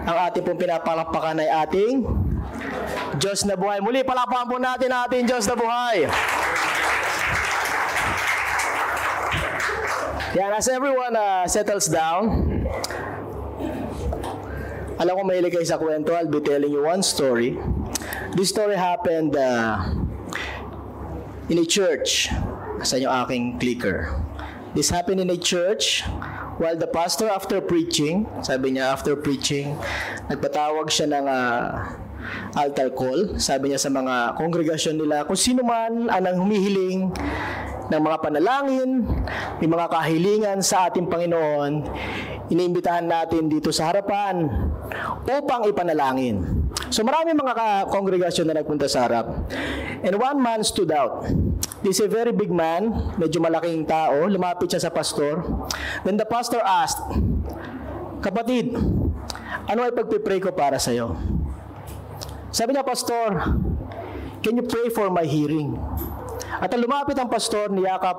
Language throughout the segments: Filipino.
Ang ating pong pinapalakpakan ay ating Diyos na buhay. Muli, palakpakan po natin ang ating Diyos na buhay. Yan, as everyone settles down, alam ko mahilig kayo sa kwento. I'll be telling you one story. This story happened in a church. Saan yung aking clicker? This happened in a church while the pastor after preaching, sabi niya after preaching, nagpatawag siya ng altar call. Sabi niya sa mga kongregasyon nila, kung sino man ang humihiling ng mga panalangin, may mga kahilingan sa ating Panginoon, iniimbitahan natin dito sa harapan upang ipanalangin. So marami mga kongregasyon na nagpunta sa harap. And one man stood out. This is a very big man, medyo malaking tao, lumapit siya sa pastor. Then the pastor asked, kapatid, ano ay pagpipray ko para sa'yo? Sabi niya, pastor, can you pray for my hearing? At lumapit ang pastor, niyakap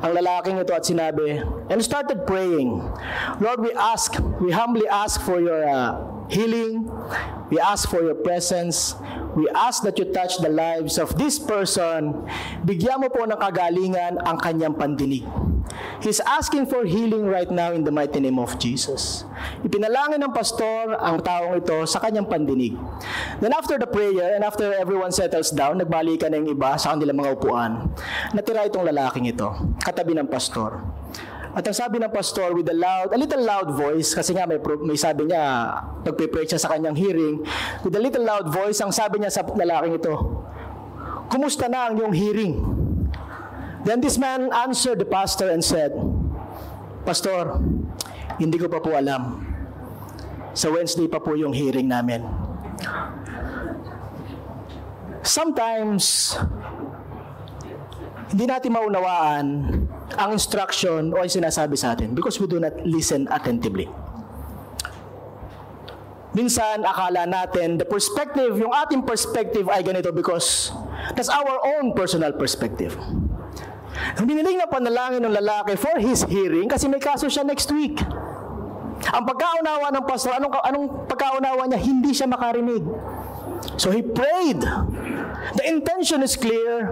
ang lalaking ito at sinabi, and started praying, Lord, we humbly ask for your healing. We ask for your presence. We ask that you touch the lives of this person. Bigyan mo po ng kagalingan ang kanyang pandinig. He's asking for healing right now in the mighty name of Jesus. Ipinalangin ng pastor ang taong ito sa kanyang pandinig. Then after the prayer and after everyone settles down, nagbalikan na yung iba sa kanilang mga upuan. Natira itong lalaking ito, katabi ng pastor. At ang sabi ng pastor with a little loud voice, kasi nga may sabi niya, pagpipray siya sa kanyang hearing, with a little loud voice, ang sabi niya sa lalaking ito, kumusta na ang iyong hearing? Then this man answered the pastor and said, Pastor, hindi ko pa po alam. Sa Wednesday pa po yung hearing namin. Sometimes, hindi natin maunawaan ang instruction o ang sinasabi sa atin because we do not listen attentively. Minsan, akala natin, the perspective, yung ating perspective ay ganito because that's our own personal perspective. Hiniling na panalangin ng lalaki for his hearing kasi may kaso siya next week. Ang pagkaunawa ng pastor, anong pagkaunawa niya? Hindi siya makarinig. So he prayed. The intention is clear.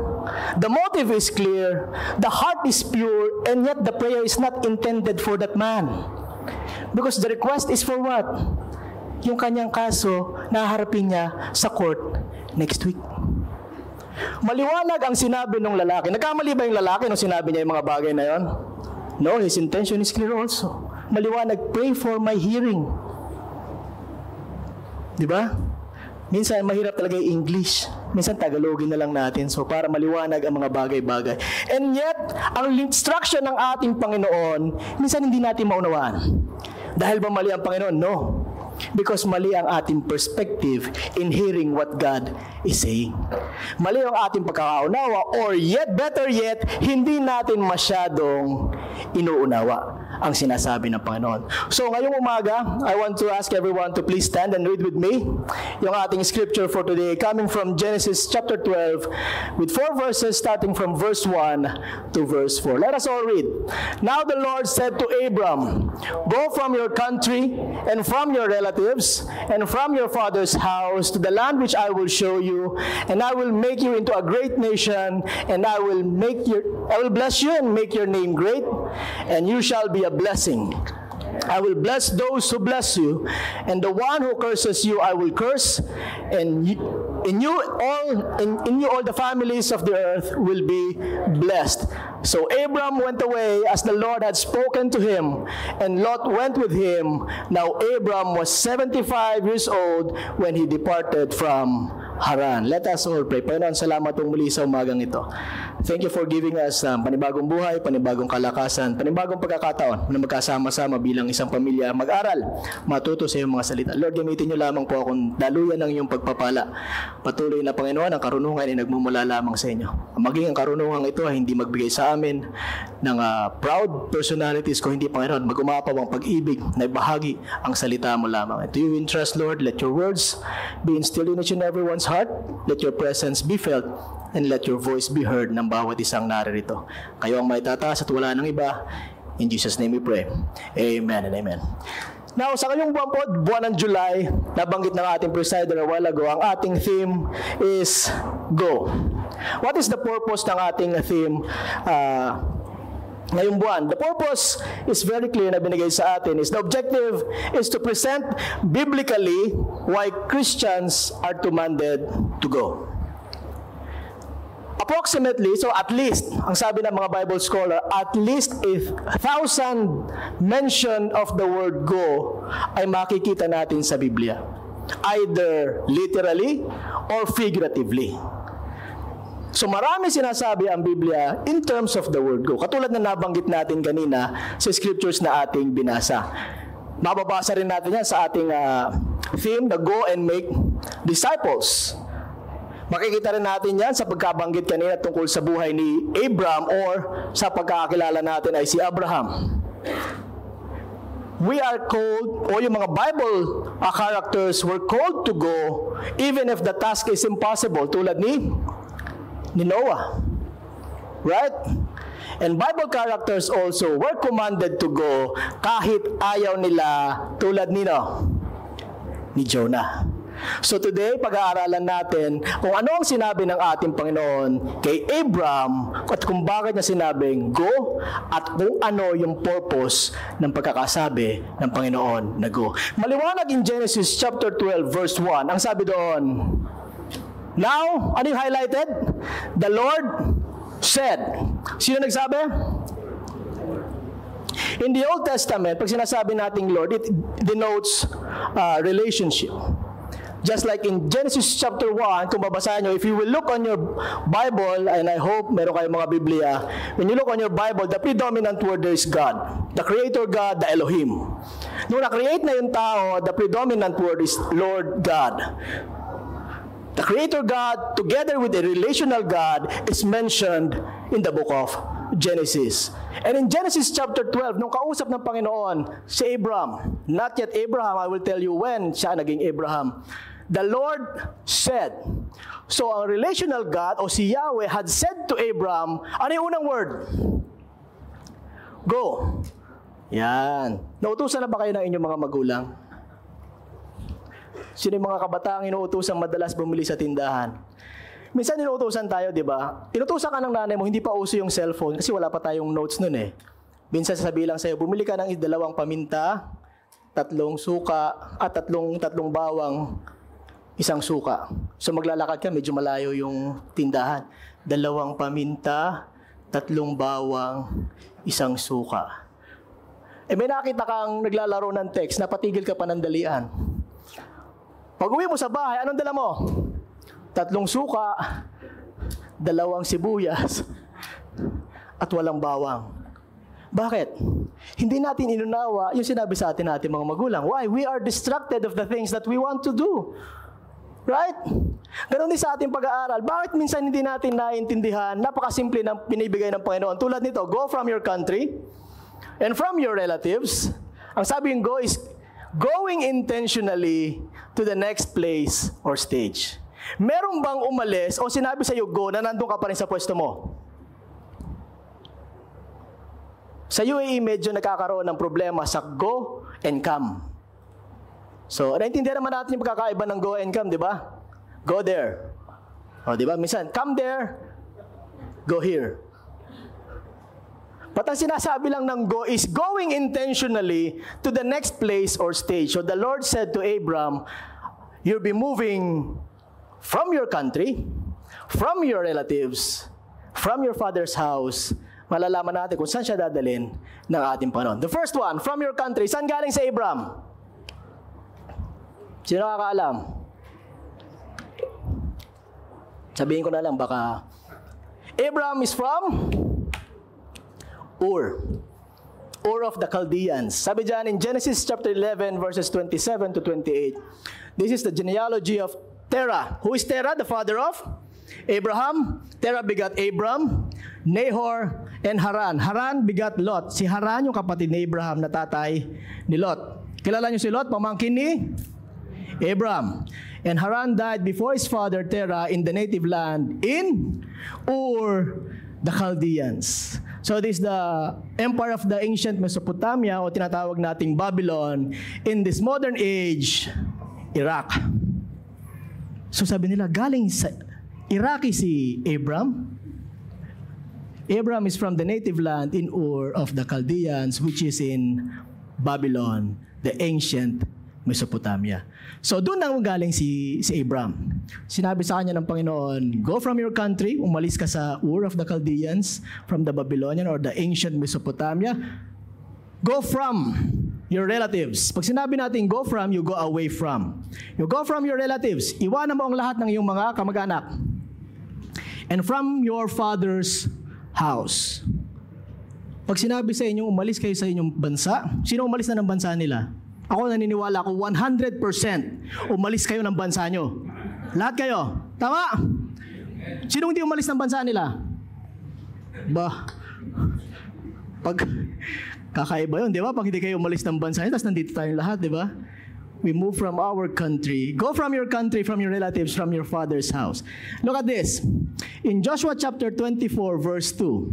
The motive is clear. The heart is pure. And yet the prayer is not intended for that man. Because the request is for what? Yung kanyang kaso na harapin niya sa court next week. Maliwanag ang sinabi ng lalaki. Nagkamali ba yung lalaki nung sinabi niya yung mga bagay na yon? No, his intention is clear also. Maliwanag, pray for my hearing. Diba? Minsan mahirap talaga yung English. Minsan Tagalogin na lang natin. So para maliwanag ang mga bagay-bagay. And yet, ang instruction ng ating Panginoon, minsan hindi natin maunawaan. Dahil ba mali ang Panginoon? No. Because mali ang ating perspective in hearing what God is saying. Mali ang ating pagkakaunawa or yet, better yet, hindi natin masyadong inuunawa ang sinasabi ng Panginoon. So ngayong umaga, I want to ask everyone to please stand and read with me yung ating scripture for today coming from Genesis chapter 12 with 4 verses starting from verse 1 to verse 4. Let us all read. Now the Lord said to Abram, go from your country and from your relatives and from your father's house to the land which I will show you, and I will make you into a great nation, and I will bless you and make your name great, and you shall be a blessing. I will bless those who bless you, and the one who curses you I will curse, and in you all the families of the earth will be blessed. So Abram went away as the Lord had spoken to him, and Lot went with him. Now Abram was 75 years old when he departed from Haran. Let us all pray. Panginoon, salamat pong muli sa umagang ito. Thank you for giving us panibagong buhay, panibagong kalakasan, panibagong pagkakataon na magkasama-sama bilang isang pamilya, mag-aral, matuto sa iyong mga salita. Lord, gamitin niyo lamang po akong daluyan ng iyong pagpapala. Patuloy na Panginoon, ang karunungan ay nagmumula lamang sa inyo. Maging ang karunungan ito ay hindi magbigay sa amin ng proud personalities, kung hindi, Panginoon, mag-umapaw ang pag-ibig na ibahagi ang salita mo lamang. And to you in trust, Lord, let your words be instilled in each and everyone's heart. Let your presence be felt and let your voice be heard ng bawat isang naririto. Kayo ang maitataas at wala ng iba. In Jesus' name we pray. Amen and amen. Now, sa ngayong buwan po, buwan ng July, nabanggit ng ating presider a while ago, ang ating theme is Go. What is the purpose ng ating theme ngayong buwan? The purpose is very clear na binigay sa atin. The objective is to present biblically why Christians are commanded to go. Approximately, so at least, ang sabi ng mga Bible scholar, at least 1,000 mention of the word go ay makikita natin sa Biblia. Either literally or figuratively. So marami sinasabi ang Biblia in terms of the word go. Katulad na nabanggit natin kanina sa scriptures na ating binasa. Mababasa rin natin yan sa ating theme, the Go and Make Disciples. Makikita rin natin yan sa pagkabanggit kanina tungkol sa buhay ni Abraham or sa pagkakakilala natin ay si Abraham. We are called, o yung mga Bible characters were called to go even if the task is impossible, tulad ni Noah. Right? And Bible characters also were commanded to go kahit ayaw nila, tulad ni Jonah. So today, pag-aaralan natin kung ano ang sinabi ng ating Panginoon kay Abraham at kung bakit niya sinabing go at kung ano yung purpose ng pagkakasabi ng Panginoon na go. Maliwanag in Genesis chapter 12 verse 1, ang sabi doon, now, ano yung highlighted? The Lord said. Sino nagsabi? In the Old Testament, pag sinasabi nating Lord, it denotes relationship. Just like in Genesis chapter 1, kung babasahin nyo, if you will look on your Bible, and I hope meron kayong mga Biblia, when you look on your Bible, the predominant word there is God. The Creator God, the Elohim. Nung na-create na yung tao, the predominant word is Lord God. The Creator God, together with the relational God, is mentioned in the book of Genesis. And in Genesis chapter 12, nung kausap ng Panginoon si Abraham, not yet Abraham, I will tell you when siya naging Abraham. The Lord said. So ang relational God o si Yahweh had said to Abraham, ano yung unang word? Go. Yan. Nautusan na ba kayo ng inyong mga magulang? Sino yung mga kabataang inuutusan madalas bumili sa tindahan? Minsan inuutusan tayo, di ba? Inutusan ka ng nanay mo, hindi pa uso yung cellphone kasi wala pa tayong notes nun eh. Minsan sasabihin lang sa'yo, bumili ka ng 2 paminta, 3 suka, at 3 bawang, 1 suka. So maglalakad ka, medyo malayo yung tindahan. 2 paminta, 3 bawang, 1 suka. Eh may nakita kang naglalaro ng text, napatigil ka pa ng dalian. Pag uwi mo sa bahay, anong dala mo? 3 suka, 2 sibuyas, at 8 bawang. Bakit? Hindi natin inunawa yung sinabi sa atin natin mga magulang. Why? We are distracted of the things that we want to do. Right? Ganon din sa ating pag-aaral. Bakit minsan hindi natin naiintindihan? Napakasimple ng pinibigay ng Panginoon. Tulad nito, go from your country and from your relatives. Ang sabi yung go is going intentionally to the next place or stage. Meron bang umalis o sinabi sa iyo go na nandun ka pa rin sa pwesto mo? Sa UAE, medyo nakakaroon ng problema sa go and come. So, naintindihan naman natin yung pagkakaiba ng go and come, di ba? Go there. O, di ba? Minsan, come there, go here. But ang sinasabi lang ng go is going intentionally to the next place or stage. So, the Lord said to Abram, you'll be moving from your country, from your relatives, from your father's house. Malalaman natin kung saan siya dadalhin ng ating Panginoon. The first one, from your country. Saan galing si Abram? Sino nakakaalam? Sabihin ko na lang, baka. Abram is from Ur. Ur of the Chaldeans. Sabi dyan in Genesis chapter 11 verses 27 to 28. This is the genealogy of Terah. Who is Terah? The father of Abraham. Terah begat Abram, Nahor, and Haran. Haran begat Lot. Si Haran yung kapatid ni Abraham na tatay ni Lot. Kilala niyo si Lot? Pamangkin ni Abram. And Haran died before his father Terah in the native land in Ur the Chaldeans. So this is the empire of the ancient Mesopotamia o tinatawag nating Babylon. In this modern age, Iraq. So sabi nila, galing sa Iraqi si Abram. Abram is from the native land in Ur of the Chaldeans, which is in Babylon, the ancient Mesopotamia. So doon nang galing si Abram. Sinabi sa kanya ng Panginoon, go from your country, umalis ka sa Ur of the Chaldeans, from the Babylonian or the ancient Mesopotamia. Go from your relatives. Pag sinabi natin go from, you go away from. You go from your relatives. Iwanan mo ang lahat ng iyong mga kamag-anak. And from your father's house. Pag sinabi sa inyo, umalis kayo sa inyong bansa, sino umalis na ng bansa nila? Ako naniniwala ako 100% umalis kayo ng bansa nyo. Lahat kayo. Tama? Sino hindi umalis ng bansa nila? Ba? Pag kakaiba yun, di ba? Pag hindi kayo umalis ng bansa nyo, tapos nandito tayong lahat, di ba? We move from our country. Go from your country, from your relatives, from your father's house. Look at this. In Joshua chapter 24, verse 2,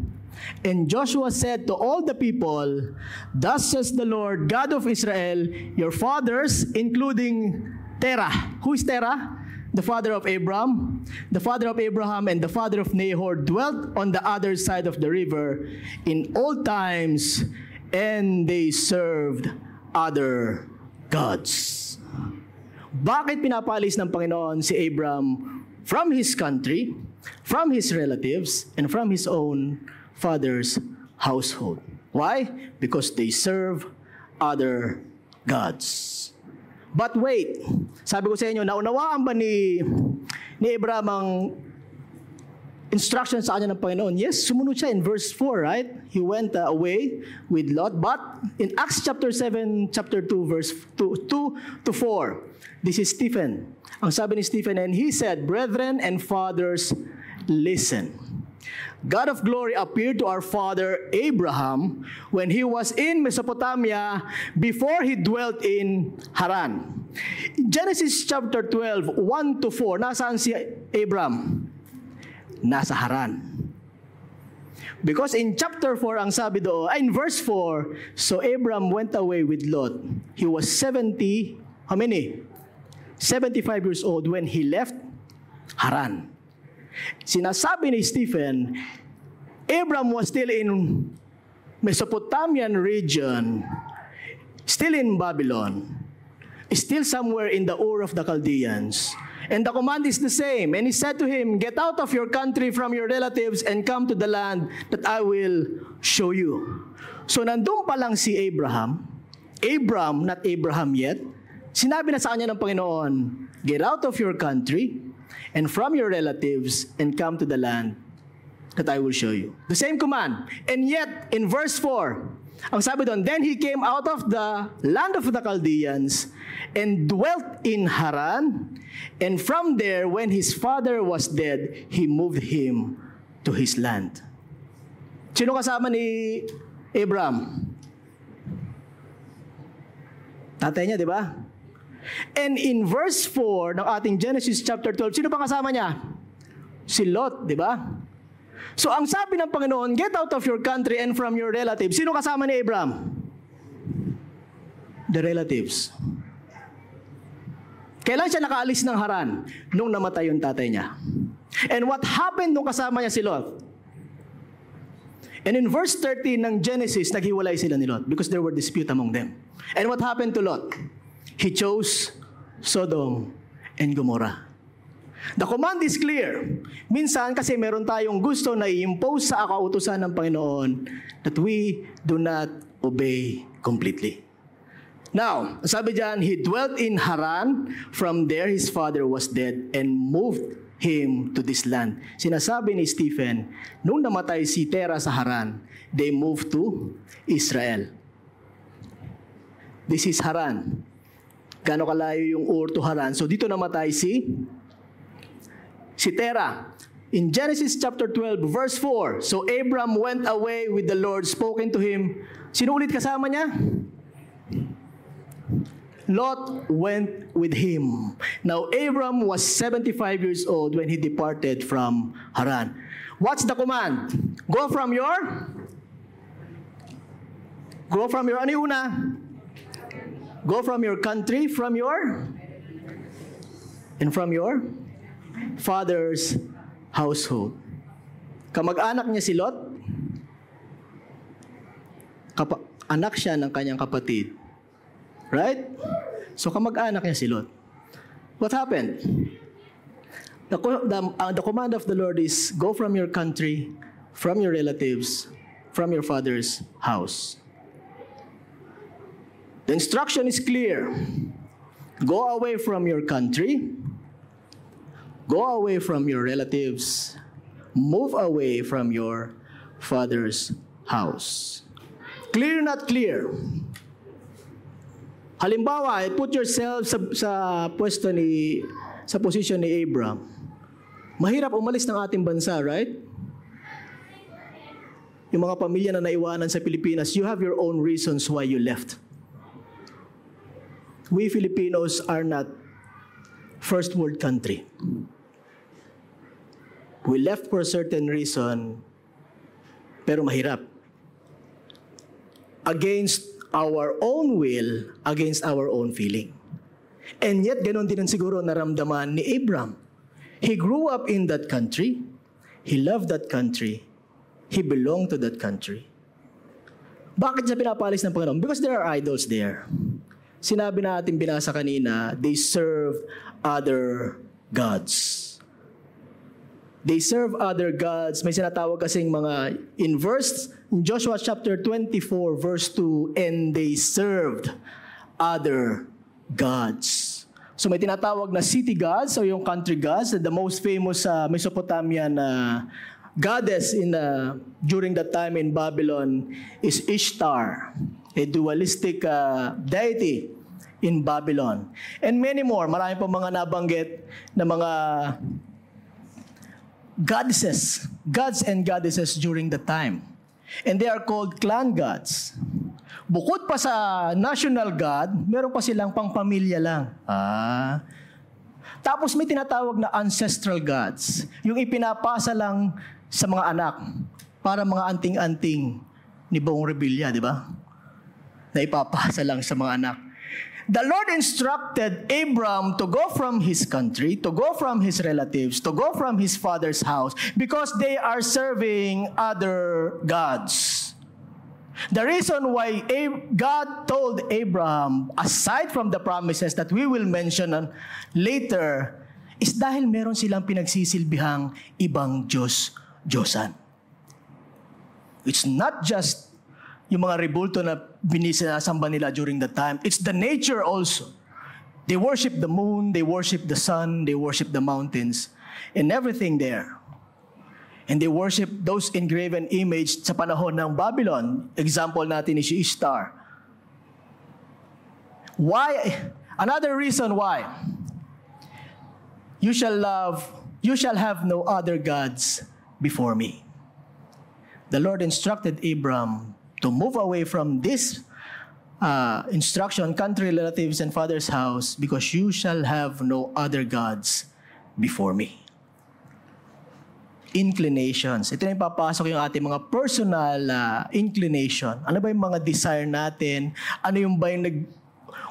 and Joshua said to all the people, thus says the Lord, God of Israel, your fathers, including Terah. Who is Terah? The father of Abram, the father of Abraham, and the father of Nahor, dwelt on the other side of the river in old times, and they served other gods. Bakit pinapalis ng Panginoon si Abram from his country, from his relatives, and from his own father's household? Why? Because they serve other gods. But wait, sabi ko sa inyo, naunawaan ba ni Abraham ang instruction sa kanya ng Panginoon? Yes, sumunod siya in verse 4, right? He went away with Lot. But in Acts chapter 7, chapter 2, verse 2 to 4, this is Stephen. Ang sabi ni Stephen, and he said, brethren and fathers, listen. God of glory appeared to our father Abraham when he was in Mesopotamia before he dwelt in Haran. Genesis chapter 12, 1 to 4, nasaan si Abraham? Nasa Haran. Because in chapter 4, ang sabi doon, in verse 4, so Abraham went away with Lot. He was 70, how many? 75 years old when he left Haran. Sinasabi ni Stephen, Abram was still in Mesopotamian region, still in Babylon, still somewhere in the Ur of the Chaldeans. And the command is the same. And he said to him, get out of your country from your relatives and come to the land that I will show you. So nandun pa lang si Abram, not Abraham yet, sinabi na sa kanya ng Panginoon, get out of your country and from your relatives and come to the land that I will show you. The same command. And yet, in verse 4, ang sabi doon, then he came out of the land of the Chaldeans and dwelt in Haran, and from there, when his father was dead, he moved him to his land. Sino kasama ni Abram? Tatay niya, di ba? And in verse 4 ng ating Genesis chapter 12, sino pa kasama niya? Si Lot, di ba? So ang sabi ng Panginoon, get out of your country and from your relatives. Sino kasama ni Abram? The relatives. Kailan siya nakaalis ng Haran? Nung namatay yung tatay niya. And what happened nung kasama niya si Lot? And in verse 13 ng Genesis, naghiwalay sila ni Lot because there were dispute among them. And what happened to Lot? He chose Sodom and Gomorrah. The command is clear. Minsan kasi meron tayong gusto na i-impose sa kautusan ng Panginoon that we do not obey completely. Now, sabi diyan, he dwelt in Haran. From there, his father was dead and moved him to this land. Sinasabi ni Stephen, nung namatay si Terah sa Haran, they moved to Israel. This is Haran. Gaano kalayo yung Ur to Haran? So dito namatay si Terah. In Genesis chapter 12, verse 4, so Abram went away with the Lord, spoken to him. Sino ulit kasama niya? Lot went with him. Now Abram was 75 years old when he departed from Haran. What's the command? Go from your Go from your, ano yung una? Go from your country, from your father's household. Kamag-anak niya si Lot, anak siya ng kanyang kapatid. Right? So kamag-anak niya si Lot. What happened? The command of the Lord is, go from your country, from your relatives, from your father's house. The instruction is clear. Go away from your country. Go away from your relatives. Move away from your father's house. Clear, not clear? Halimbawa, put yourself sa posisyon ni Abraham. Mahirap umalis ng ating bansa, right? Yung mga pamilya na naiwanan sa Pilipinas, you have your own reasons why you left. We Filipinos are not first world country. We left for a certain reason, pero mahirap. Against our own will, against our own feeling. And yet, ganon din siguro naramdaman ni Abraham. He grew up in that country. He loved that country. He belonged to that country. Bakit siya pinapalis ng Panginoon? Because there are idols there. Sinabi natin, binasa kanina, they serve other gods. They serve other gods. May sinatawag kasing mga, in Joshua chapter 24, verse 2, and they served other gods. So may tinatawag na city gods, o yung country gods. The most famous Mesopotamian goddess during that time in Babylon is Ishtar, a dualistic deity in Babylon. And many more. Marami pa mga nabanggit na mga gods and goddesses during the time. And they are called clan gods. Bukod pa sa national god, meron pa silang pang-pamilya lang. Tapos may tinatawag na ancestral gods. Yung ipinapasa lang sa mga anak para mga anting-anting ni Bong Revilla, di ba? Na ipapasa lang sa mga anak. The Lord instructed Abram to go from his country, to go from his relatives, to go from his father's house because they are serving other gods. The reason why God told Abraham, aside from the promises that we will mention later, is dahil meron silang pinagsisilbihang ibang Diyosan. It's not just yung mga rebulto na binisasamba nila during that time. It's the nature also. They worship the moon, they worship the sun, they worship the mountains, and everything there. And they worship those engraven images sa panahon ng Babylon. Example natin is si Ishtar. Why? Another reason why. You shall have no other gods before me. The Lord instructed Abram to move away from this instruction, country, relatives, and father's house, because you shall have no other gods before me. Inclinations. Ito na yung papasok yung ating mga personal inclination. Ano ba yung mga desire natin? Ano yung ba yung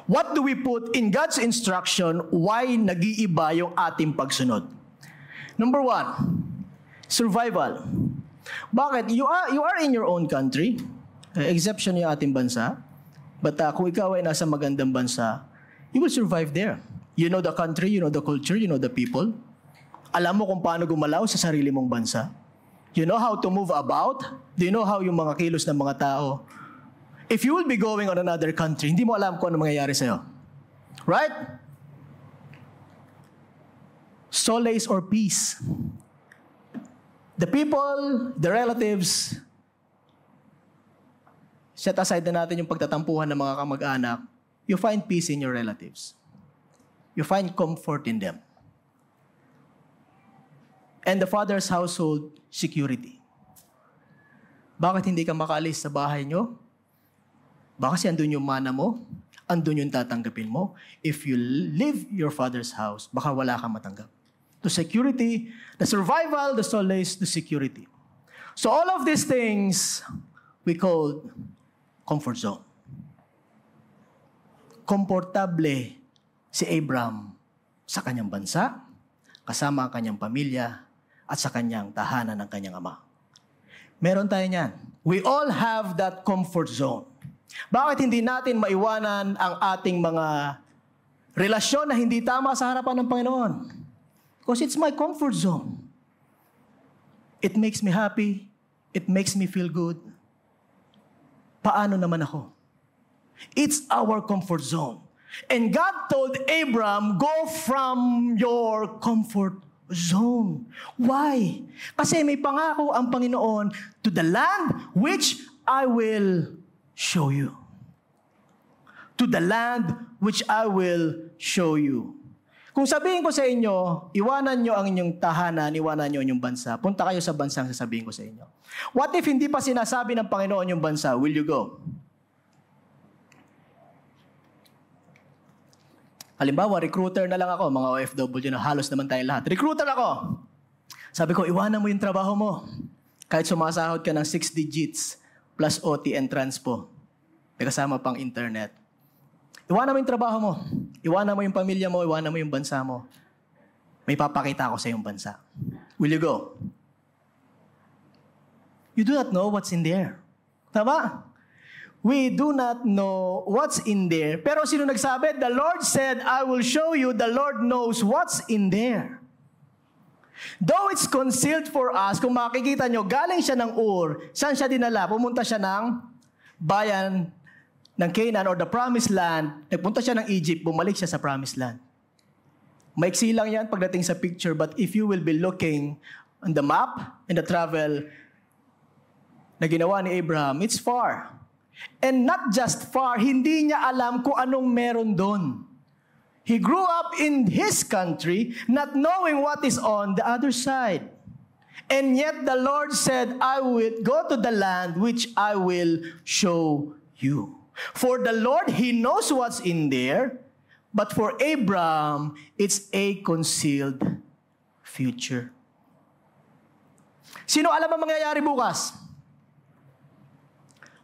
what do we put in God's instruction? Why nag-iiba yung ating pagsunod? Number 1, survival. Bakit? You are in your own country. Exception yung ating bansa. But kung ikaw ay nasa magandang bansa, you will survive there. You know the country, you know the culture, you know the people. Alam mo kung paano gumalaw sa sarili mong bansa. You know how to move about. Do you know how yung mga kilos ng mga tao? If you will be going on another country, hindi mo alam kung ano mangyayari sa'yo. Right? Solace or peace. The people, the relatives, set aside na natin yung pagtatampuhan ng mga kamag-anak, you find peace in your relatives. You find comfort in them. And the father's household, security. Bakit hindi ka makaalis sa bahay nyo? Baka kasi andun yung mana mo, andun yung tatanggapin mo. If you leave your father's house, baka wala kang matanggap. To security, the survival, the solace, the security. So all of these things we call comfort zone. Komportable si Abram sa kanyang bansa, kasama ang kanyang pamilya, at sa kanyang tahanan ng kanyang ama. Meron tayo niyan. We all have that comfort zone. Bakit hindi natin maiwanan ang ating mga relasyon na hindi tama sa harapan ng Panginoon? Because it's my comfort zone. It makes me happy. It makes me feel good. Paano naman ako? It's our comfort zone. And God told Abram, go from your comfort zone. Why? Kasi may pangako ang Panginoon to the land which I will show you. To the land which I will show you. Kung sabihin ko sa inyo, iwanan nyo ang inyong tahanan, iwanan nyo ang inyong bansa, punta kayo sa bansang sasabihin ko sa inyo. What if hindi pa sinasabi ng Panginoon yung bansa? Will you go? Halimbawa, recruiter na lang ako, mga OFW na halos naman tayong lahat. Recruiter ako! Sabi ko, iwanan mo yung trabaho mo. Kahit sumasahod ka ng 6 digits plus OT and transpo. May kasama pang internet. Iwanan mo yung trabaho mo. Iwanan mo yung pamilya mo. Iwanan mo yung bansa mo. May papakita ako sa iyong bansa. Will you go? You do not know what's in there. Tama? We do not know what's in there. Pero sino nagsabi? The Lord said, I will show you. The Lord knows what's in there. Though it's concealed for us, kung makikita nyo, galing siya ng Ur. Saan siya dinala? Pumunta siya ng bayan ng Canaan or the Promised Land. Nagpunta siya ng Egypt, bumalik siya sa Promised Land. Maiksi lang yan pagdating sa picture, but if you will be looking on the map and the travel na ginawa ni Abraham, it's far. And not just far, hindi niya alam kung anong meron doon. He grew up in his country, not knowing what is on the other side. And yet the Lord said, I will go to the land which I will show you. For the Lord, He knows what's in there, but for Abraham, it's a concealed future. Sino alam ang mangyayari bukas?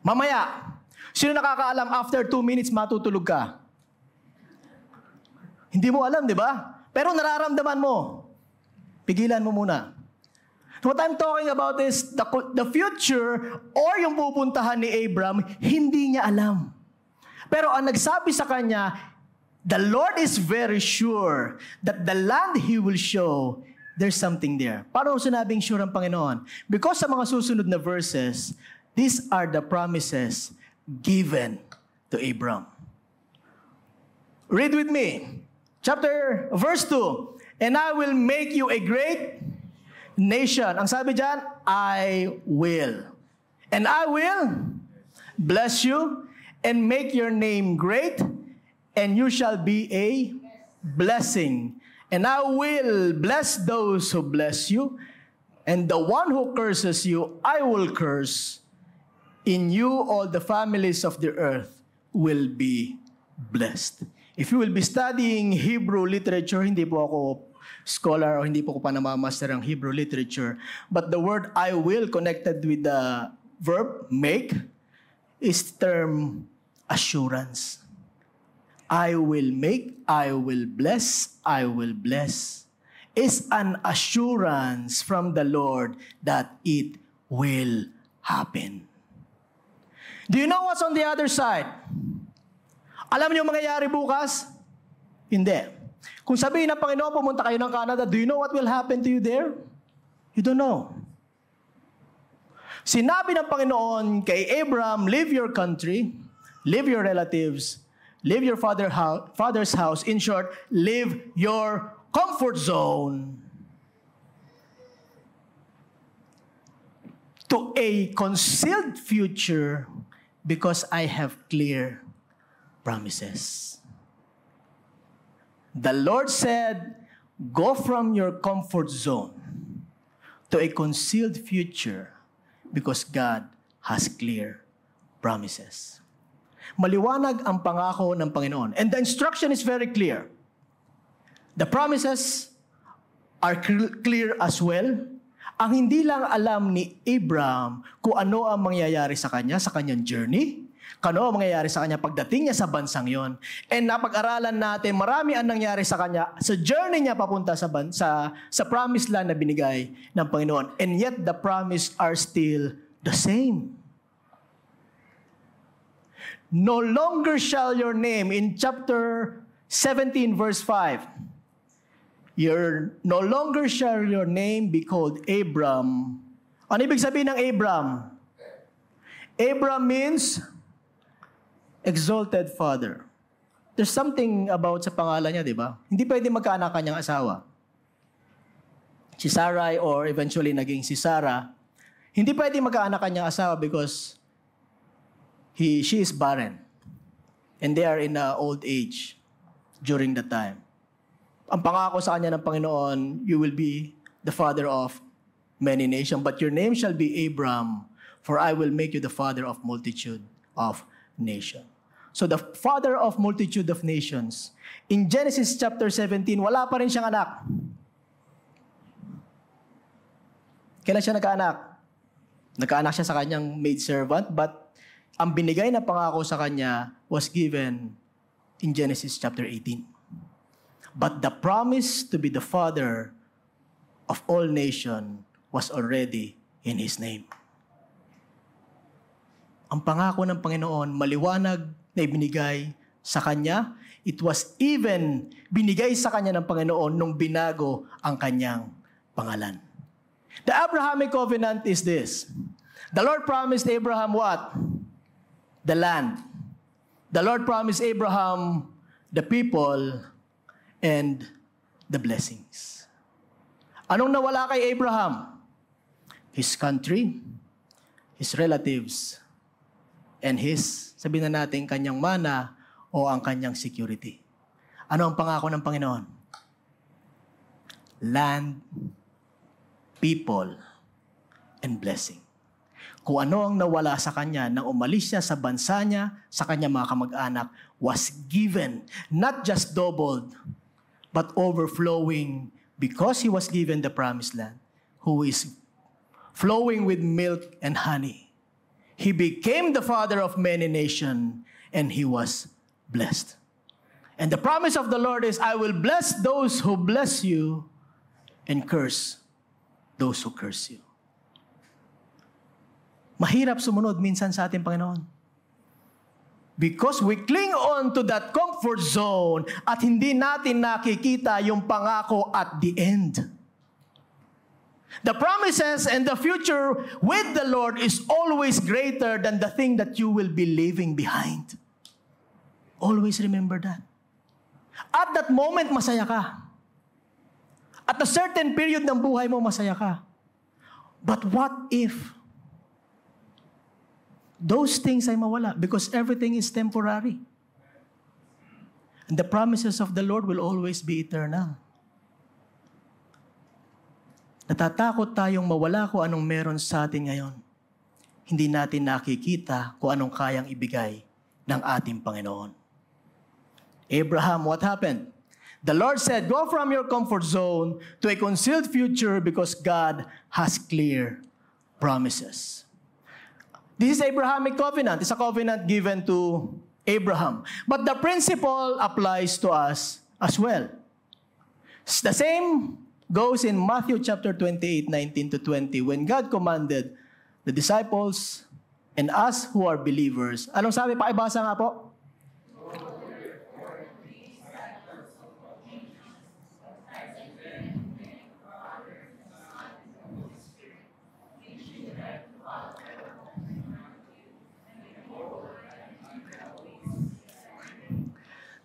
Mamaya. Sino nakakaalam after 2 minutes matutulog ka? Hindi mo alam, di ba? Pero nararamdaman mo. Pigilan mo muna. What I'm talking about is the future or yung pupuntahan ni Abram, hindi niya alam. Pero ang nagsabi sa kanya, the Lord is very sure that the land He will show, there's something there. Paano sinabing sure ang Panginoon? Because sa mga susunod na verses, these are the promises given to Abram. Read with me. Verse 2. And I will make you a great nation. Ang sabi dyan, I will. And I will bless you and make your name great, and you shall be a blessing. And I will bless those who bless you, and the one who curses you, I will curse. In you, all the families of the earth will be blessed. If you will be studying Hebrew literature, hindi po ako scholar o hindi po ko pa namamaster ang Hebrew literature, but the word I will connected with the verb make is term assurance. I will make, I will bless, I will bless. Is an assurance from the Lord that it will happen. Do you know what's on the other side? Alam niyo mangyayari bukas? Hindi. Kung sabihin ng Panginoon, pumunta kayo ng Canada, do you know what will happen to you there? You don't know. Sinabi ng Panginoon kay Abram, leave your country, leave your relatives, leave your father's house. In short, leave your comfort zone to a concealed future because I have clear promises. The Lord said, go from your comfort zone to a concealed future because God has clear promises. Maliwanag ang pangako ng Panginoon. And the instruction is very clear. The promises are clear as well. Ang hindi lang alam ni Abraham kung ano ang mangyayari sa kanya, sa kanyang journey, Kano ang mangyayari sa kanya pagdating niya sa bansang yon. And napag-aralan natin, marami ang nangyari sa kanya sa journey niya papunta sa promised land na binigay ng Panginoon. And yet the promise are still the same. No longer shall your name, in chapter 17 verse 5, no longer shall your name be called Abram. Ano ibig sabihin ng Abram? Abram means exalted father. There's something about sa pangalan niya, di ba? Hindi pwede magkaanak kanyang asawa. Si Sarai or eventually naging si Sarah, hindi pwede magkaanak kanyang asawa because she is barren. And they are in old age during that time. Ang pangako sa kanya ng Panginoon, you will be the father of many nations, but your name shall be Abram, for I will make you the father of multitude of nations. So the father of multitude of nations. In Genesis chapter 17, wala pa rin siyang anak. Kailan siya nagkaanak? Nagkaanak siya sa kanyang maidservant, but ang binigay na pangako sa kanya was given in Genesis chapter 18. But the promise to be the father of all nations was already in his name. Ang pangako ng Panginoon, maliwanag na ibinigay sa kanya. It was even binigay sa kanya ng Panginoon nung binago ang kanyang pangalan. The Abrahamic covenant is this. The Lord promised Abraham what? The land. The Lord promised Abraham the people and the blessings. Anong nawala kay Abraham? His country, his relatives, and his, sabihin na natin, kanyang mana o ang kanyang security. Ano ang pangako ng Panginoon? Land, people, and blessing. Kung ano ang nawala sa kanya nang umalis siya sa bansa niya, sa kanyang mga kamag-anak, was given, not just doubled, but overflowing because he was given the promised land, who is flowing with milk and honey. He became the father of many nations, and he was blessed. And the promise of the Lord is, I will bless those who bless you and curse those who curse you. Mahirap sumunod minsan sa ating Panginoon. Because we cling on to that comfort zone at hindi natin nakikita yung pangako at the end. The promises and the future with the Lord is always greater than the thing that you will be leaving behind. Always remember that. At that moment, masaya ka. At a certain period ng buhay mo, masaya ka. But what if those things ay mawala? Because everything is temporary. And the promises of the Lord will always be eternal. Natatakot tayong mawala kung anong meron sa atin ngayon. Hindi natin nakikita kung anong kayang ibigay ng ating Panginoon. Abraham, what happened? The Lord said, go from your comfort zone to a concealed future because God has clear promises. This is Abrahamic covenant. It's a covenant given to Abraham. But the principle applies to us as well. The same goes in Matthew chapter 28, 19 to 20, when God commanded the disciples and us who are believers. Anong sabi? Pakibasa nga po.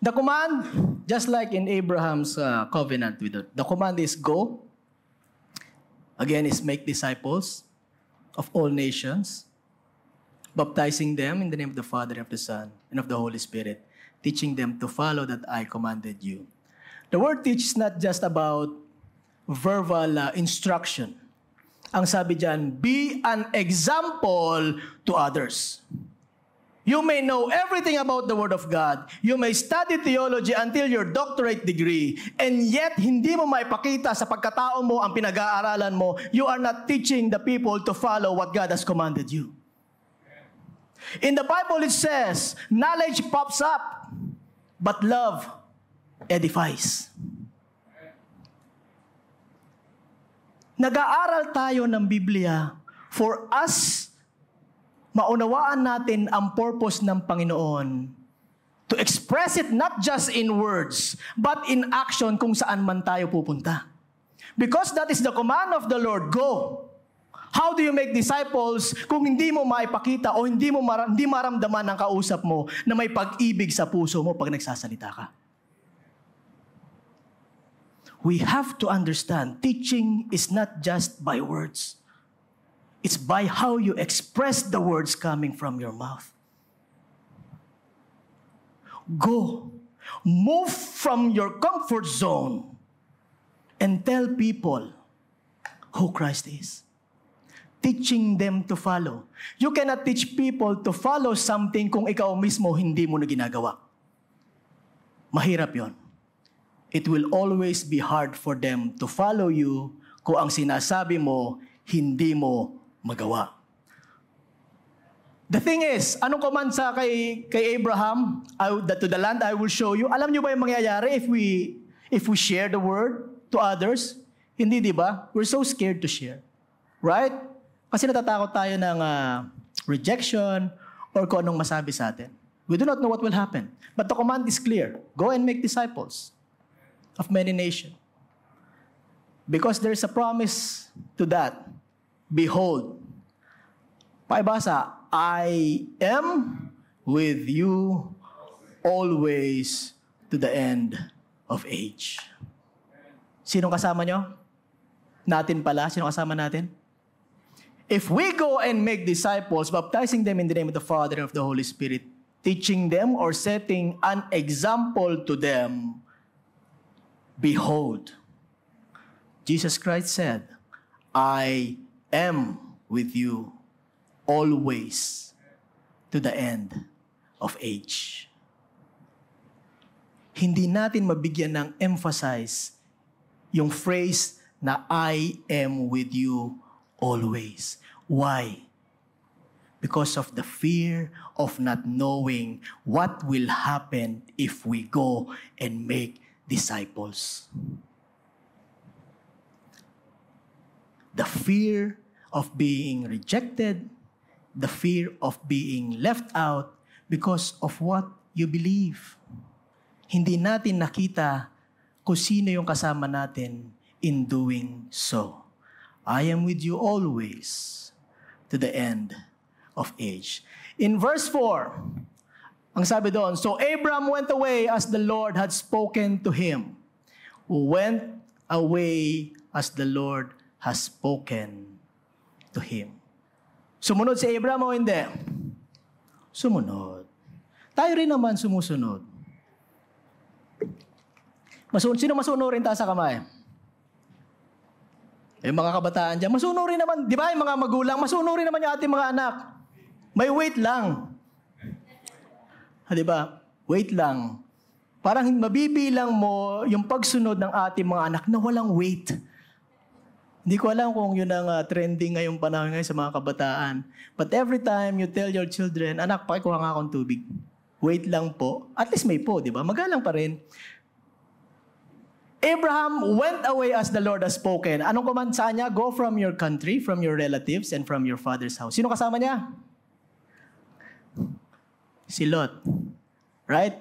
The command, just like in Abraham's covenant with the command is go. Again, is make disciples of all nations, baptizing them in the name of the Father, and of the Son, and of the Holy Spirit, teaching them to follow that I commanded you. The word teach is not just about verbal instruction. Ang sabi dyan, be an example to others. You may know everything about the Word of God. You may study theology until your doctorate degree, and yet hindi mo maipakita sa pagkatao mo ang pinag-aaralan mo. You are not teaching the people to follow what God has commanded you. In the Bible it says, knowledge pops up, but love edifies. Nag-aaral tayo ng Biblia for us maunawaan natin ang purpose ng Panginoon. To express it not just in words, but in action kung saan man tayo pupunta. Because that is the command of the Lord, go. How do you make disciples kung hindi mo maipakita o hindi maramdaman ng kausap mo na may pag-ibig sa puso mo pag nagsasalita ka? We have to understand, teaching is not just by words. It's by how you express the words coming from your mouth. Go. Move from your comfort zone and tell people who Christ is. Teaching them to follow. You cannot teach people to follow something kung ikaw mismo hindi mo na ginagawa. Mahirap yon. It will always be hard for them to follow you kung ang sinasabi mo, hindi mo magawa. The thing is, anong command sa kay Abraham? To the land I will show you. Alam niyo ba yung mangyayari if we share the word to others? Hindi, di ba? We're so scared to share. Right? Kasi natatakot tayo ng rejection or kung anong masabi sa atin. We do not know what will happen. But the command is clear. Go and make disciples of many nations. Because there is a promise to that. Behold, paibasa, I am with you always to the end of age. Sinong kasama nyo? Natin pala. Sinong kasama natin? If we go and make disciples, baptizing them in the name of the Father and of the Holy Spirit, teaching them or setting an example to them, behold, Jesus Christ said, I am with you always to the end of age. Hindi natin mabigyan ng emphasize yung phrase na I am with you always. Why? Because of the fear of not knowing what will happen if we go and make disciples. The fear of being rejected, the fear of being left out because of what you believe. Hindi natin nakita kung sino yung kasama natin in doing so. I am with you always to the end of age. In verse 4, ang sabi doon, so Abram went away as the Lord had spoken to him. Went away as the Lord has spoken to him. Sumunod si Abram o hindi? Sumunod. Tayo rin naman sumusunod. Sino masunurin taas sa kamay? Yung mga kabataan dyan, masunurin naman, di ba yung mga magulang, masunurin naman yung ating mga anak. May wait lang. Di ba? Wait lang. Parang mabibilang mo yung pagsunod ng ating mga anak na walang wait. Hindi ko alam kung yun ang trending ngayong panahon ngayon sa mga kabataan. But every time you tell your children, anak, pakikuha nga akong tubig. Wait lang po. At least may po, di ba? Magalang pa rin. Abraham went away as the Lord has spoken. Anong command sa kanya? Go from your country, from your relatives, and from your father's house. Sino kasama niya? Si Lot. Right?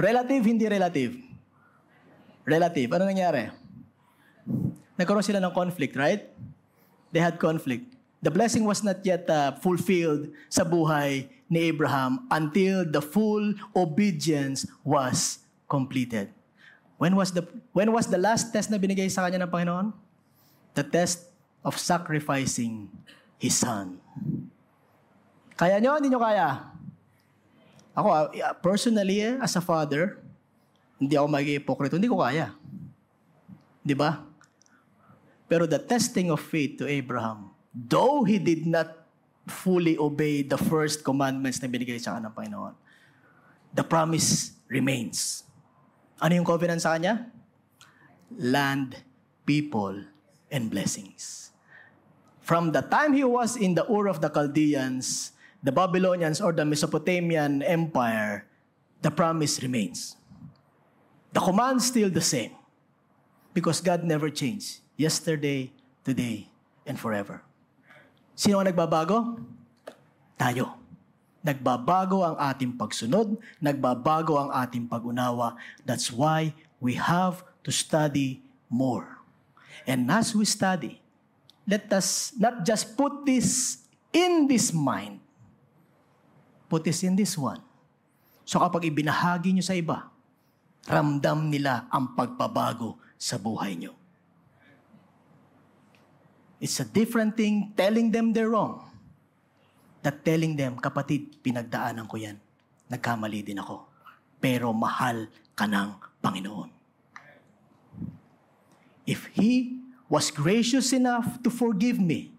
Relative, hindi relative. Relative. Ano nangyari? Nagkaroon sila ng conflict, right? They had conflict. The blessing was not yet fulfilled sa buhay ni Abraham until the full obedience was completed. When was the last test na binigay sa kanya ng Panginoon? The test of sacrificing His Son. Kaya nyo? Hindi nyo kaya? Ako, personally, as a father, hindi ako mag-ipokrito. Hindi ko kaya. Di ba? Pero the testing of faith to Abraham, though he did not fully obey the first commandments na binigay sa kanya ng Panginoon, the promise remains. Ano yung covenant sa kanya? Land, people, and blessings. From the time he was in the Ur of the Chaldeans, the Babylonians or the Mesopotamian Empire, the promise remains. The command still the same. Because God never changed. Yesterday, today, and forever. Sino ang nagbabago? Tayo. Nagbabago ang ating pagsunod, nagbabago ang ating pag-unawa. That's why we have to study more. And as we study, let us not just put this in this mind, put this in this one. So kapag ibinahagi nyo sa iba, ramdam nila ang pagbabago sa buhay nyo. It's a different thing telling them they're wrong that telling them, kapatid, pinagdaanan ko yan. Nagkamali din ako. Pero mahal ka ng Panginoon. If He was gracious enough to forgive me,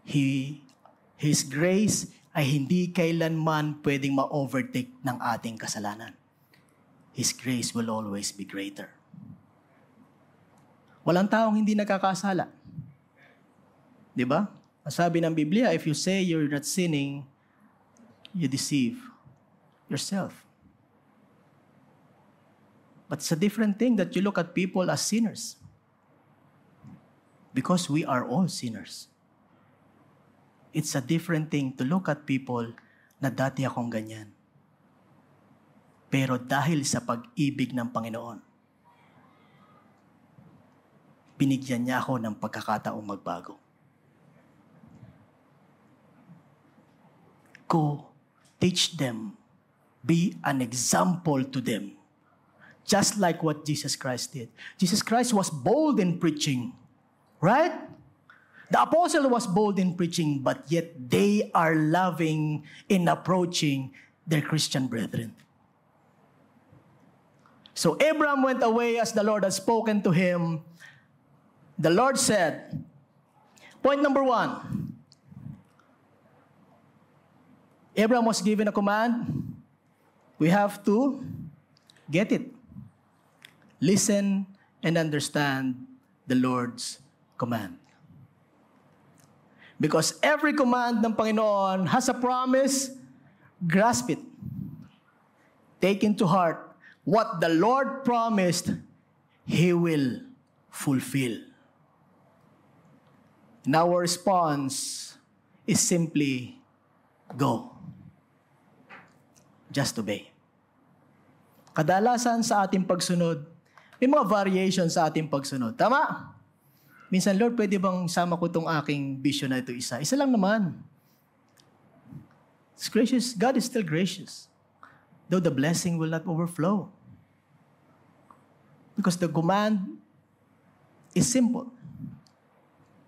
His grace ay hindi kailanman pwedeng ma-overtake ng ating kasalanan. His grace will always be greater. Walang taong hindi nagkakasala. Di ba? Sabi ng Biblia, if you say you're not sinning, you deceive yourself. But it's a different thing that you look at people as sinners. Because we are all sinners. It's a different thing to look at people na dati akong ganyan. Pero dahil sa pag-ibig ng Panginoon, binigyan niya ako ng pagkakataong magbago. Go, teach them, be an example to them. Just like what Jesus Christ did. Jesus Christ was bold in preaching, right? The apostle was bold in preaching, but yet they are loving in approaching their Christian brethren. So Abraham went away as the Lord had spoken to him. The Lord said, point number 1, Abraham was given a command. We have to get it. Listen and understand the Lord's command. Because every command ng Panginoon has a promise, grasp it. Take into heart what the Lord promised, He will fulfill. And our response is simply, go. Just obey. Kadalasan sa ating pagsunod, may mga variations sa ating pagsunod. Tama? Minsan, Lord, pwede bang sama ko itong aking vision na ito isa? Isa lang naman. It's gracious. God is still gracious. Though the blessing will not overflow. Because the command is simple.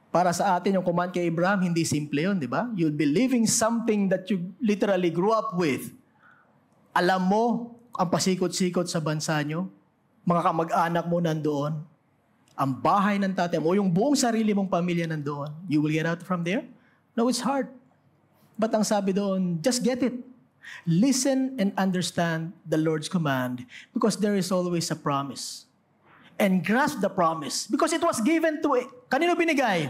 Para sa atin, yung command kay Abraham, hindi simple yun, di ba? You'll be living something that you literally grew up with. Alam mo ang pasikot-sikot sa bansa nyo, mga kamag-anak mo nandoon, ang bahay ng tatay mo, o yung buong sarili mong pamilya nandoon, you will get out from there? No, it's hard. But ang sabi doon, just get it. Listen and understand the Lord's command because there is always a promise. And grasp the promise because it was given to, kanino binigay?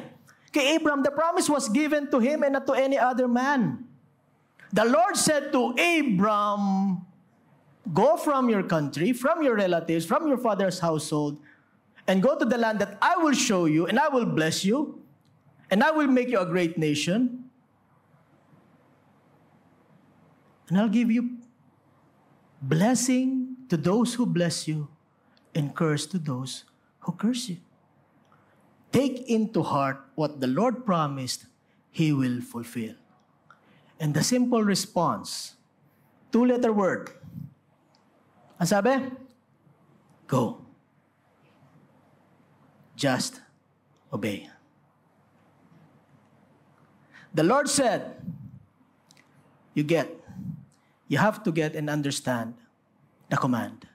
Kay Abraham, the promise was given to him and not to any other man. The Lord said to Abram, go from your country, from your relatives, from your father's household, and go to the land that I will show you, and I will bless you, and I will make you a great nation. And I'll give you blessing to those who bless you, and curse to those who curse you. Take into heart what the Lord promised, He will fulfill. And the simple response, 2-letter word. Ang sabi? Go. Just obey. The Lord said, you have to get and understand the command.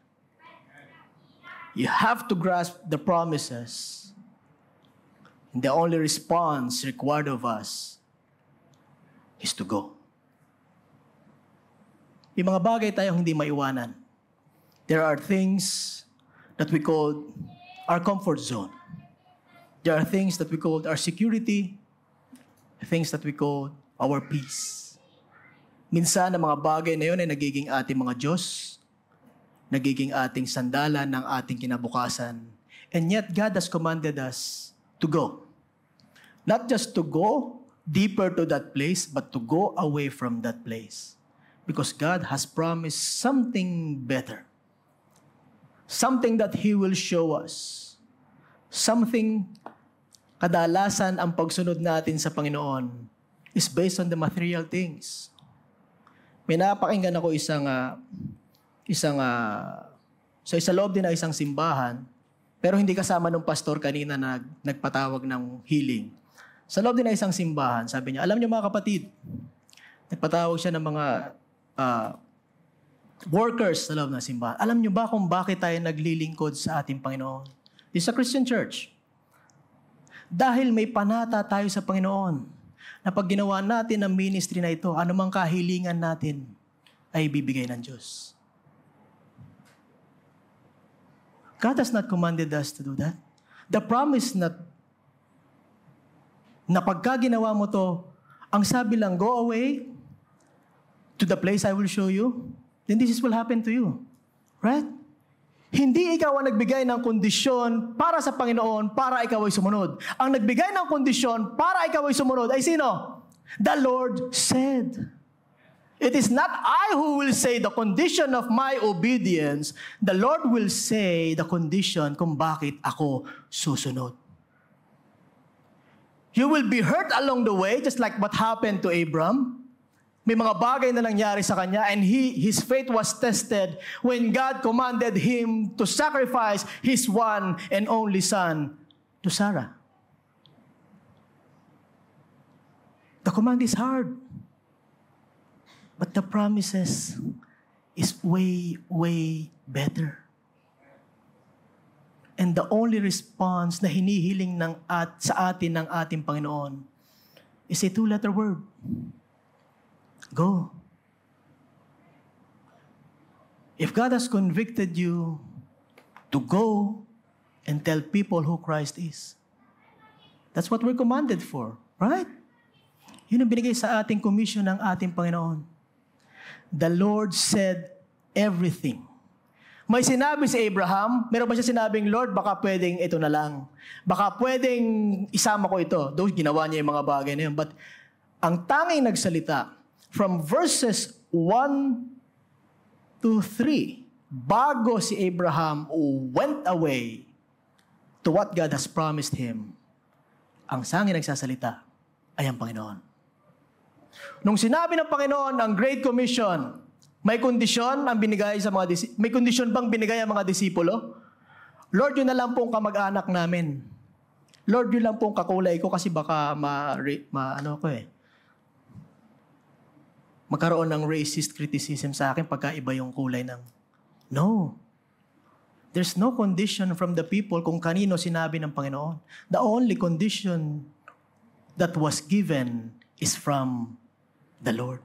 You have to grasp the promises. And the only response required of us is to go. May mga bagay tayong hindi maiwanan. There are things that we call our comfort zone. There are things that we call our security, things that we call our peace. Minsan, ang mga bagay na yun ay nagiging ating mga Diyos, nagiging ating sandalan ng ating kinabukasan. And yet, God has commanded us to go. Not just to go deeper to that place, but to go away from that place. Because God has promised something better. Something that He will show us. Something, kadalasan ang pagsunod natin sa Panginoon is based on the material things. May napakinggan ako sa loob din ng isang simbahan, pero hindi kasama ng pastor kanina na nagpatawag ng healing. Sa loob din ng isang simbahan, sabi niya, alam niyo mga kapatid, nagpatawag siya ng mga workers sa loob ng simbahan. Alam niyo ba kung bakit tayo naglilingkod sa ating Panginoon? This is a Christian church. Dahil may panata tayo sa Panginoon, na pag ginawa natin ang ministry na ito, anumang kahilingan natin ay bibigay ng Diyos. God has not commanded us to do that. The promise na pagka ginawa mo to, ang sabi lang, go away to the place I will show you, then this will happen to you. Right? Hindi ikaw ang nagbigay ng kondisyon para sa Panginoon para ikaw ay sumunod. Ang nagbigay ng kondisyon para ikaw ay sumunod ay sino? The Lord said. It is not I who will say the condition of my obedience. The Lord will say the condition kung bakit ako susunod. You will be hurt along the way, just like what happened to Abram. May mga bagay na nangyari sa kanya and his faith was tested when God commanded him to sacrifice his one and only son to Sarah. The command is hard. But the promises is way, way better. And the only response na hinihiling sa atin ng ating Panginoon is a two-letter word. Go. If God has convicted you to go and tell people who Christ is, that's what we're commanded for, right? Yun ang binigay sa ating commission ng ating Panginoon. The Lord said everything. May sinabi si Abraham, meron ba siya sinabing, Lord, baka pwedeng ito na lang. Baka pwedeng isama ko ito. Though ginawa niya yung mga bagay na yun. But ang tanging nagsalita, from verses 1 to 3, bago si Abraham went away to what God has promised him, ang sanging nagsasalita ay ang Panginoon. Nung sinabi ng Panginoon ang Great Commission, may kondisyon ang binigay sa may kondisyon bang binigay ang mga disipulo? Lord, yun na lang pong kamag-anak namin. Lord, yun lang pong kakulay ko kasi baka magkaroon ng racist criticism sa akin pagka iba yung kulay ng... No. There's no condition from the people kung kanino sinabi ng Panginoon. The only condition that was given is from the Lord.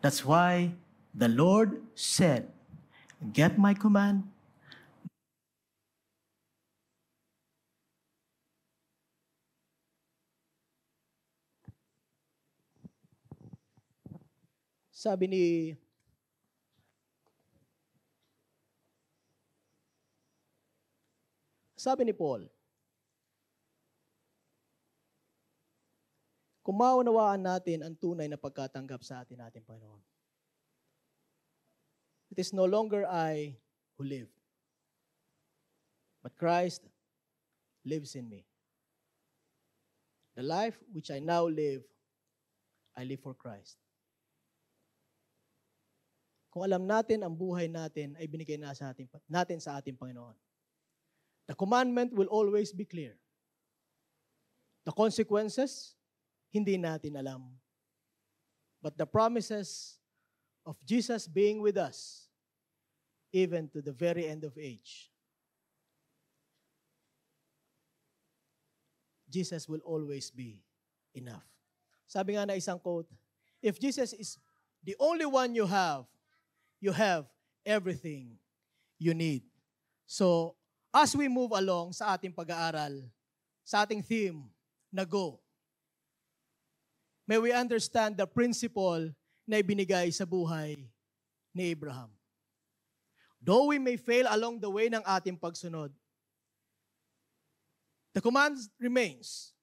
That's why the Lord said, get my command. Sabi ni Paul, kung maunawaan natin ang tunay na pagkatanggap sa atin nating Panginoon. It is no longer I who live, but Christ lives in me. The life which I now live, I live for Christ. Kung alam natin ang buhay natin ay binigay natin sa ating Panginoon. The commandment will always be clear. The consequences, hindi natin alam. But the promises of Jesus being with us, even to the very end of age, Jesus will always be enough. Sabi nga na isang quote, if Jesus is the only one you have everything you need. So, as we move along sa ating pag-aaral, sa ating theme na go, may we understand the principle na ibinigay sa buhay ni Abraham. Though we may fail along the way ng ating pagsunod, the command remains.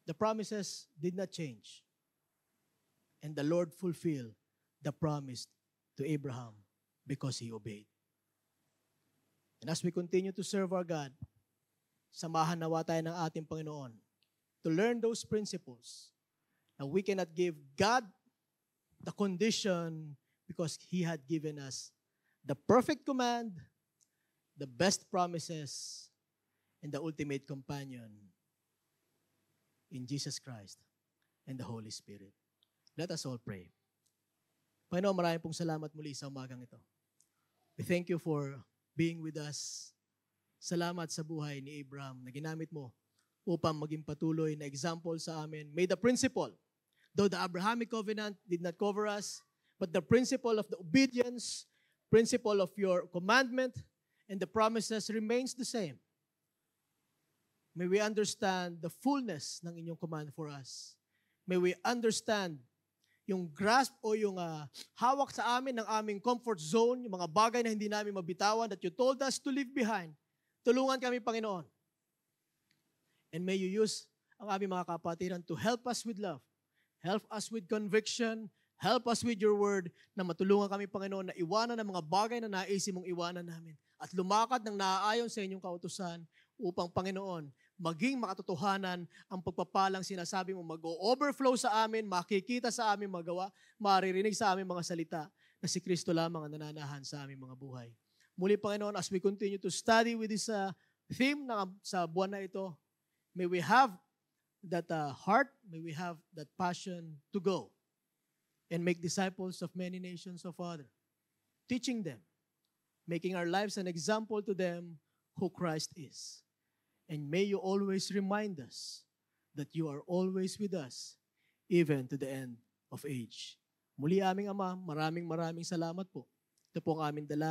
The promises did not change. And the Lord fulfilled the promise to Abraham because he obeyed. And as we continue to serve our God, samahan nawa tayo ng ating Panginoon to learn those principles na we cannot give God the condition because He had given us the perfect command, the best promises, and the ultimate companion in Jesus Christ and the Holy Spirit. Let us all pray. Panginoon, maraming pong salamat muli sa umagang ito. We thank you for being with us. Salamat sa buhay ni Abraham na ginamit mo upang maging patuloy na example sa amin. May the principle, though the Abrahamic covenant did not cover us, but the principle of the obedience, principle of your commandment, and the promises remains the same. May we understand the fullness ng inyong command for us. May we understand yung grasp o yung hawak sa amin ng aming comfort zone, yung mga bagay na hindi namin mabitawan that you told us to leave behind. Tulungan kami, Panginoon. And may you use ang aming mga kapatiran to help us with love, help us with conviction, help us with your word, na matulungan kami, Panginoon, na iwanan ang mga bagay na naisip mong iwanan namin at lumakad ng naaayon sa inyong kautusan upang, Panginoon, maging makatotohanan ang pagpapalang sinasabi mo mag-overflow sa amin, makikita sa amin magawa, maririnig sa aming mga salita na si Kristo lamang ang nananahan sa aming mga buhay. Muli, Panginoon, as we continue to study with this theme sa buwan na ito, may we have that heart, may we have that passion to go and make disciples of many nations, O Father, teaching them, making our lives an example to them who Christ is. And may you always remind us that you are always with us, even to the end of age. Muli aming Ama, maraming salamat po. Ito po ang aming dalangin.